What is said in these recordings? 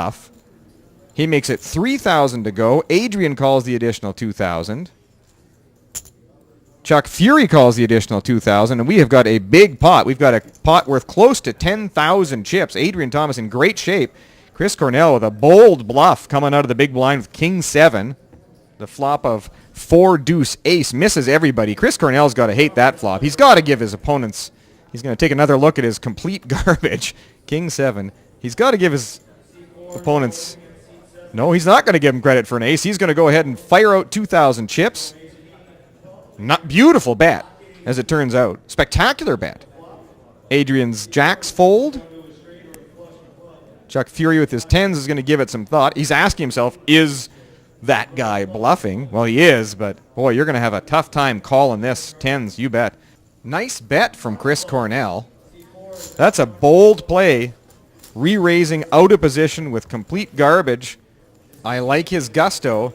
Off. He makes it 3,000 to go. Adrian calls the additional 2,000. Chuck Fury calls the additional 2,000, and we have got a big pot. We've got a pot worth close to 10,000 chips. Adrian Thomas in great shape. Chris Cornell with a bold bluff coming out of the big blind with King 7. The flop of 4 deuce ace misses everybody. Chris Cornell's got to hate that flop. He's got to give his opponents. He's going to take another look at his complete garbage. King 7. He's got to give his opponents. No, he's not going to give him credit for an ace. He's going to go ahead and fire out 2,000 chips. Not beautiful bet, as it turns out. Spectacular bet. Adrian's jacks fold. Chuck Fury with his 10s is going to give it some thought. He's asking himself, is that guy bluffing? Well, he is, but boy, you're going to have a tough time calling this. 10s, you bet. Nice bet from Chris Cornell. That's a bold play. Re-raising out of position with complete garbage. I like his gusto,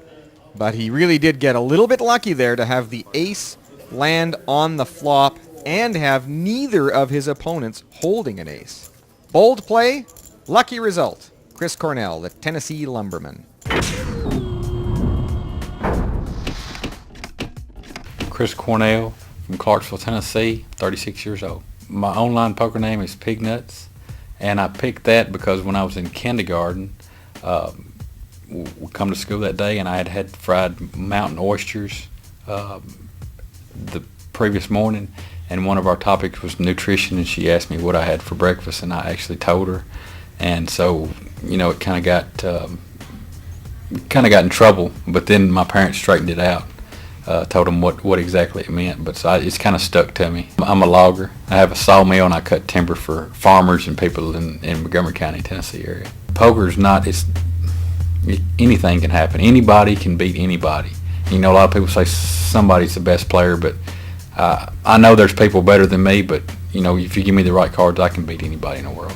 but he really did get a little bit lucky there to have the ace land on the flop and have neither of his opponents holding an ace. Bold play, lucky result. Chris Cornell, the Tennessee Lumberman. Chris Cornell from Clarksville, Tennessee, 36 years old. My online poker name is Pignuts, and I picked that because when I was in kindergarten, we come to school that day, and I had fried mountain oysters the previous morning, and one of our topics was nutrition, and she asked me what I had for breakfast, and I actually told her, and so it kind of got in trouble. But then my parents straightened it out, told them what exactly it meant, but so it's kind of stuck to me. I'm a logger. I have a sawmill, and I cut timber for farmers and people in Montgomery County, Tennessee area. Poker's not. Anything can happen. Anybody can beat anybody. A lot of people say somebody's the best player, but I know there's people better than me, but, if you give me the right cards, I can beat anybody in the world.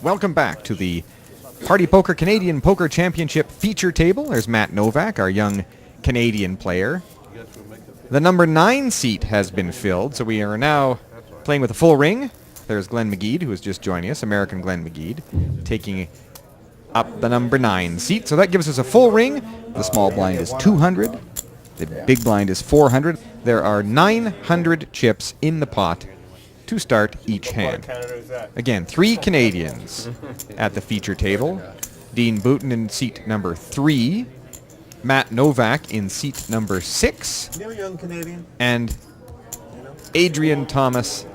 Welcome back to the Party Poker Canadian Poker Championship feature table. There's Matt Novak, our young Canadian player. The number 9 seat has been filled, so we are now playing with a full ring. There's Glenn McGeed, who is just joining us, American Glenn McGeed, taking up the number 9 seat. So that gives us a full ring. The small blind is 200. The big blind is 400. There are 900 chips in the pot to start each hand. Again, 3 Canadians at the feature table. Dean Booten in seat number 3. Matt Novak in seat number 6. Young Canadian. And Adrian Thomas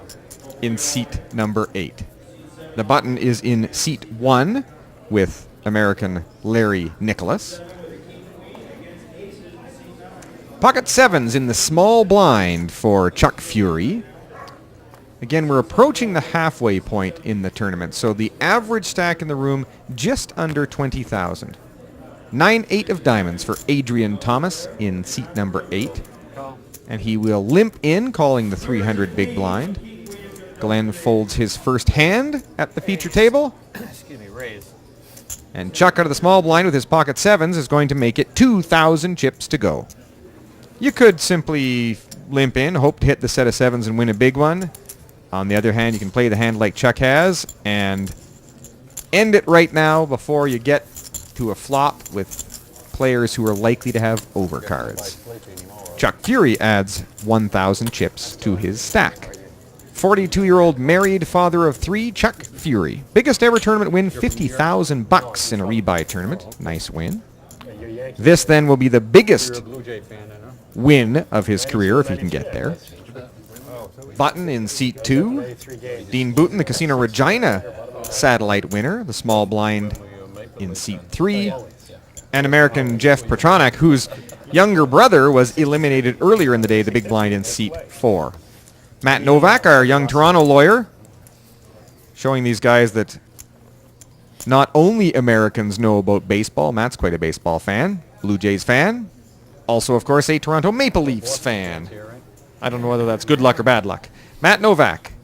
in seat number 8. The button is in seat 1 with American Larry Nicholas. Pocket 7s in the small blind for Chuck Fury. Again, we're approaching the halfway point in the tournament, so the average stack in the room just under 20,000. 9-8 of diamonds for Adrian Thomas in seat number 8. And he will limp in, calling the 300 big blind. Glenn folds his first hand at the feature table. Excuse me, raise. And Chuck out of the small blind with his pocket 7s is going to make it 2,000 chips to go. You could simply limp in, hope to hit the set of 7s and win a big one. On the other hand, you can play the hand like Chuck has and end it right now before you get to a flop with players who are likely to have overcards. Chuck Fury adds 1,000 chips to his stack. 42-year-old married father of 3, Chuck Fury. Biggest ever tournament win, $50,000 in a rebuy tournament. Nice win. This then will be the biggest win of his career if he can get there. Button in seat 2. Dean Booten, the Casino Regina satellite winner, the small blind in seat 3. And American Jeff Petronak, whose younger brother was eliminated earlier in the day, the big blind in seat 4. Matt Novak, our young Toronto lawyer, showing these guys that not only Americans know about baseball. Matt's quite a baseball fan, Blue Jays fan. Also, of course, a Toronto Maple Leafs fan. I don't know whether that's good luck or bad luck. Matt Novak,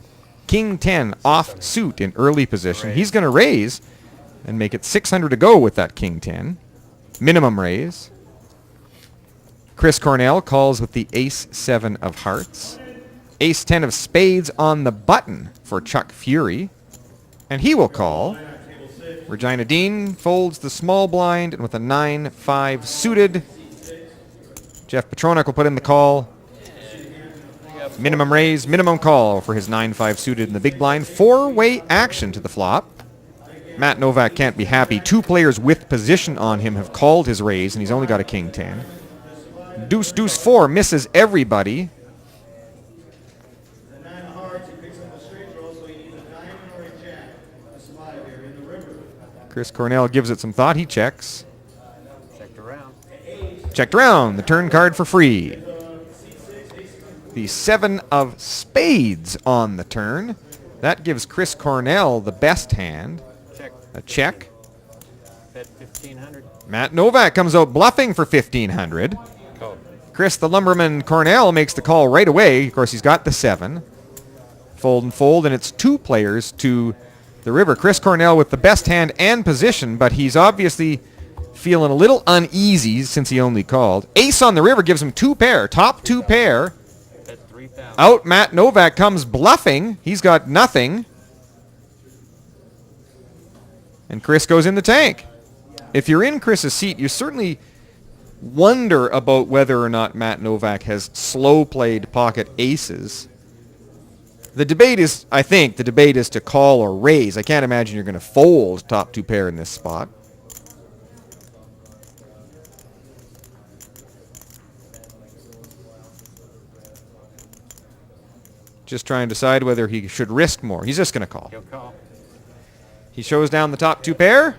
King 10 off suit in early position. He's going to raise and make it 600 to go with that King 10. minimum raise. Chris Cornell calls with the ace-7 of hearts. Ace-10 of spades on the button for Chuck Fury. And he will call. Regina Dean folds the small blind, and with a 9-5 suited, Jeff Petronak will put in the call. Minimum raise, minimum call for his 9-5 suited in the big blind. Four-way action to the flop. Matt Novak can't be happy. Two players with position on him have called his raise, and he's only got a king-10. Deuce, deuce, 4 misses everybody. Chris Cornell gives it some thought. He checks. Checked around. Checked around. The turn card for free. The 7 of spades on the turn. That gives Chris Cornell the best hand. Check. A check. Bet 1,500. Matt Novak comes out bluffing for 1,500. Call. Chris the Lumberman Cornell makes the call right away. Of course, he's got the 7. Fold and fold, and it's two players to the river. Chris Cornell with the best hand and position, but he's obviously feeling a little uneasy since he only called. Ace on the river gives him 2 pair, top 2 pair. Bet 3,000. Out Matt Novak comes bluffing. He's got nothing. And Chris goes in the tank. If you're in Chris's seat, you certainly wonder about whether or not Matt Novak has slow played pocket aces. The debate is, I think, to call or raise. I can't imagine you're going to fold top 2 pair in this spot. Just trying to decide whether he should risk more. He's just going to call. He'll call. He shows down the top 2 pair.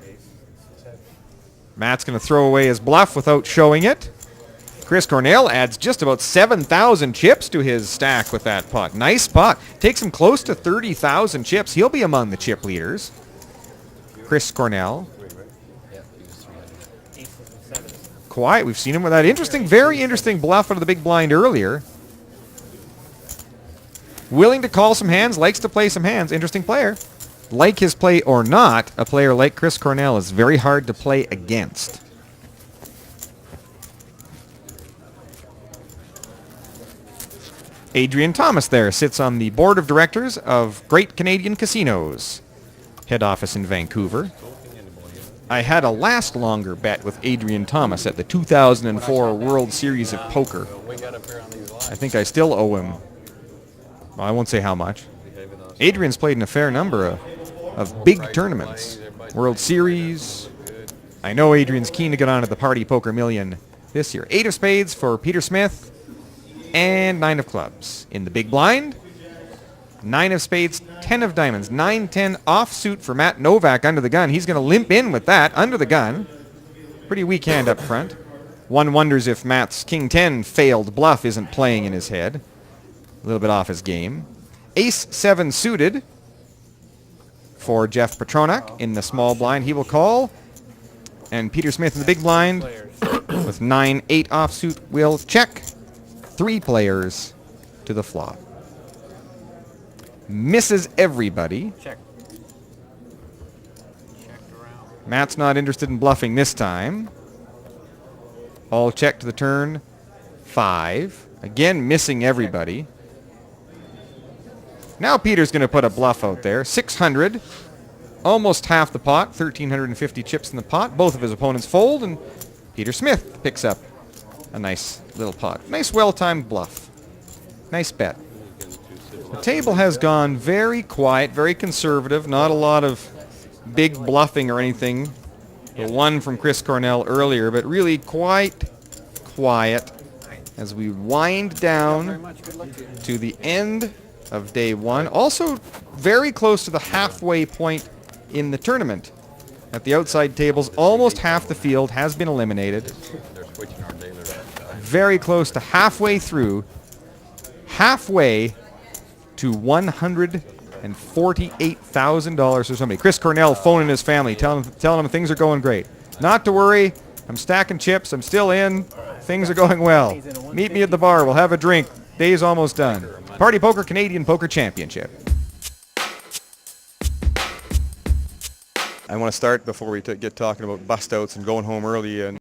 Matt's going to throw away his bluff without showing it. Chris Cornell adds just about 7,000 chips to his stack with that pot. Nice pot. Takes him close to 30,000 chips. He'll be among the chip leaders. Chris Cornell. Quiet. We've seen him with that interesting, very interesting bluff out of the big blind earlier. Willing to call some hands, likes to play some hands. Interesting player. Like his play or not, a player like Chris Cornell is very hard to play against. Adrian Thomas there sits on the board of directors of Great Canadian Casinos, head office in Vancouver. I had a last longer bet with Adrian Thomas at the 2004 World Series of Poker. I think I still owe him, well, I won't say how much. Adrian's played in a fair number of big tournaments. World Series. I know Adrian's keen to get on to the Party Poker Million this year. 8 of spades for Peter Smith. And 9 of clubs. In the big blind, 9 of spades, 10 of diamonds. 9-10 offsuit for Matt Novak under the gun. He's going to limp in with that under the gun. Pretty weak hand up front. One wonders if Matt's King-10 failed bluff isn't playing in his head. A little bit off his game. Ace-7 suited for Jeff Petronak in the small blind. He will call. And Peter Smith in the big blind with 9-8 offsuit will check. 3 players to the flop. Misses everybody. Check. Checked around. Matt's not interested in bluffing this time. All check to the turn. 5. Again, missing everybody. Now Peter's going to put a bluff out there. 600. Almost half the pot. 1,350 chips in the pot. Both of his opponents fold, and Peter Smith picks up a nice little pot. Nice well-timed bluff. Nice bet. The table has gone very quiet, very conservative. Not a lot of big bluffing or anything. The one from Chris Cornell earlier, but really quite quiet as we wind down to the end of day 1. Also very close to the halfway point in the tournament. At the outside tables, almost half the field has been eliminated. Very close to halfway through. Halfway to $148,000 for somebody. Chris Cornell phoning his family, telling him things are going great. Not to worry. I'm stacking chips. I'm still in. Things are going well. Meet me at the bar. We'll have a drink. Day's almost done. Party Poker Canadian Poker Championship. I want to start before we get talking about bust outs and going home early and